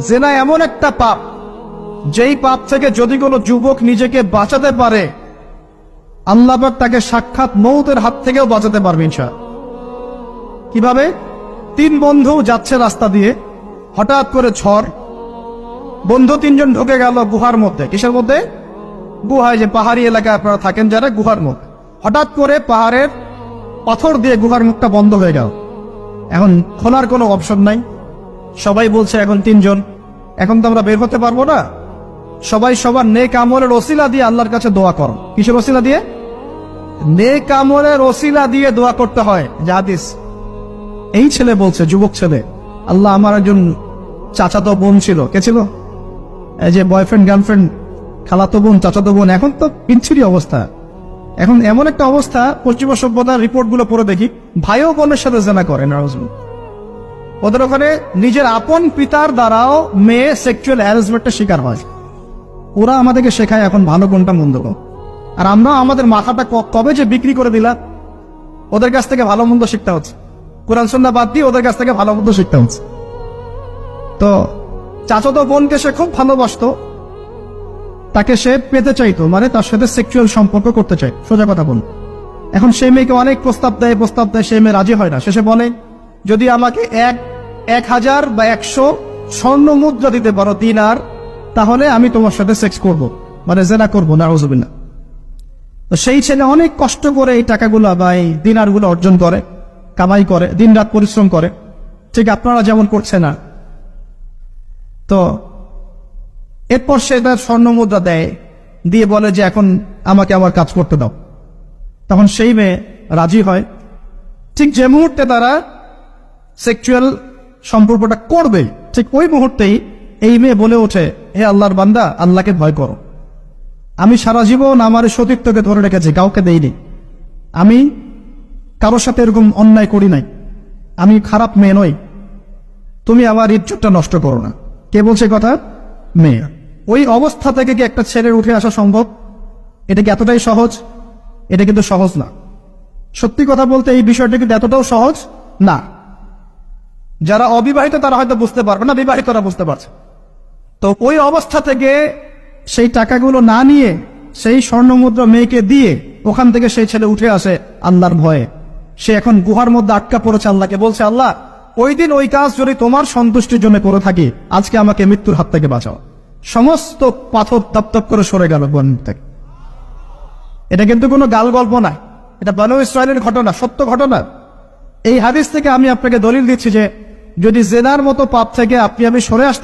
জেনা এমন একটা পাপ, যেই পাপ থেকে যদি কোনো যুবক নিজেকে বাঁচাতে পারে, আল্লাহ পাক তাকে সাক্ষাৎ মৌতের হাত থেকেও বাঁচাতে পারবে ইনশাআল্লাহ। কিভাবে? 3 বন্ধু যাচ্ছে রাস্তা দিয়ে, হঠাৎ করে ঝড়, বন্ধু 3 জন ঢুকে গেল গুহার মধ্যে। কিসের মধ্যে? গুহায়, যে পাহাড়ি এলাকায় আপনারা থাকেন যারা, গুহার মধ্যে। হঠাৎ করে পাহাড়ের পাথর দিয়ে গুহার মুখটা বন্ধ হয়ে গেল। এখন খোলার কোনো অপশন নাই। সবাই বলছে এখন 3 জন, এখন তো আমরা বের হতে পারবো না। সবাই সবার নেক আমলের ওসিলা দিয়ে আল্লাহর কাছে দোয়া করো। কিসের ওসিলা দিয়ে? নেক আমলের ওসিলা দিয়ে দোয়া করতে হয়। হাদিস। এই ছেলে বলছে, যুবক ছেলে, আল্লাহ, আমার একজন চাচাতো বোন ছিল। কে ছিল? এই যে বয়ফ্রেন্ড গার্লফ্রেন্ড, খালাতো বোন, চাচাতো বোন। এখন তো পিনছিরি অবস্থা। এখন এমন একটা অবস্থা, পশ্চিমা সভ্যতার রিপোর্টগুলো পড়ে দেখি, ভাইও বোনের সাথে জেনা করে। নাউজুবিল্লাহ। ওদের ওখানে নিজের আপন পিতার দ্বারাও মেয়ে সেক্সুয়াল হ্যারাসমেন্টের শিকার হয়। ওরা আমাদেরকে শেখায় এখন ভালো কোনটা মন্দ কোন। আর আমরা আমাদের মাথাটা কবে যে বিক্রি করে দিলাম, ওদের কাছ থেকে ভালো মন্দ শিখতে হচ্ছে। কোরআন সুন্নাহ বাদ দিয়ে ওদের কাছ থেকে ভালো মন্দ শিখতে হচ্ছে। তো চাচাতো বোনকে সে খুব ভালোবাসতো, তাকে সে পেতে চাইতো, মানে তার সাথে সেক্সুয়াল সম্পর্ক করতে চাই, সোজা কথা বল। এখন সেই মেয়েকে অনেক প্রস্তাব দেয়, সেই মেয়ে রাজি হয় না। শেষে বলে, যদি আমাকে 1000 বা 100 স্বর্ণ মুদ্রা দিতে পারো, দিনার, তাহলে আমি তোমার সাথে সেক্স করব, মানে জেনা করবো। নাউজুবিল্লাহ। তো সেই ছেলে অনেক কষ্ট করে এই টাকাগুলো বা এই দিনারগুলো অর্জন করে, কামাই করে, দিন রাত পরিশ্রম করে, ঠিক আপনারা যেমন করছে না। তো এরপর সে তার স্বর্ণ মুদ্রা দেয়, দিয়ে বলে যে এখন আমাকে আমার কাজ করতে দাও। তখন সেই মেয়ে রাজি হয়। ঠিক যে মুহূর্তে তারা সেক্সুয়াল সম্পর্কটা করবে, ঠিক ওই মুহূর্তেই এই মেয়ে বলে ওঠে, হে আল্লাহর বান্দা, আল্লাহকে ভয় করো। আমি সারা জীবন আমার সতীত্বকে ধরে রেখেছি, কাউকে দেইনি। আমি কারোর সাথে এরকম অন্যায় করি নাই। আমি খারাপ মেয়ে নই। তুমি আমার ইজ্জতটা নষ্ট করো না। কে বলছে কথা? মেয়ে। ওই অবস্থা থেকে কি একটা ছেলের উঠে আসা সম্ভব? এটা কি এতটাই সহজ? এটা কিন্তু সহজ না। সত্যি কথা বলতে এই বিষয়টা কিন্তু এতটাও সহজ না। যারা অবিবাহিত তারা হয়তো বুঝতে পারবে না, বিবাহিতরা বুঝতে পারছে। তো ওই অবস্থা থেকে সেই টাকাগুলো না নিয়ে সেই স্বর্ণ মুদ্রা মেয়েকে দিয়ে ওখান থেকে সেই ছেলে উঠে আসে আল্লাহর ভয়ে। সে এখন গুহার মধ্যে আটকা পড়েছে, আল্লাহকে বলছে, আল্লাহ, ওই দিন ওই কাজ যদি তোমার সন্তুষ্টির জন্য করে থাকি, আজকে আমাকে মৃত্যুর হাত থেকে বাঁচাও। সমস্ত পাথর তপ করে সরে গেল বন থেকে। এটা কিন্তু কোনো গাল গল্প না, এটা বনু ইসরায়েলের ঘটনা, সত্য ঘটনা। এই হাদিস থেকে আমি আপনাকে দলিল দিচ্ছি যে যদি জেনার মতো পাপ থেকে আপনি আমি সরে আসতে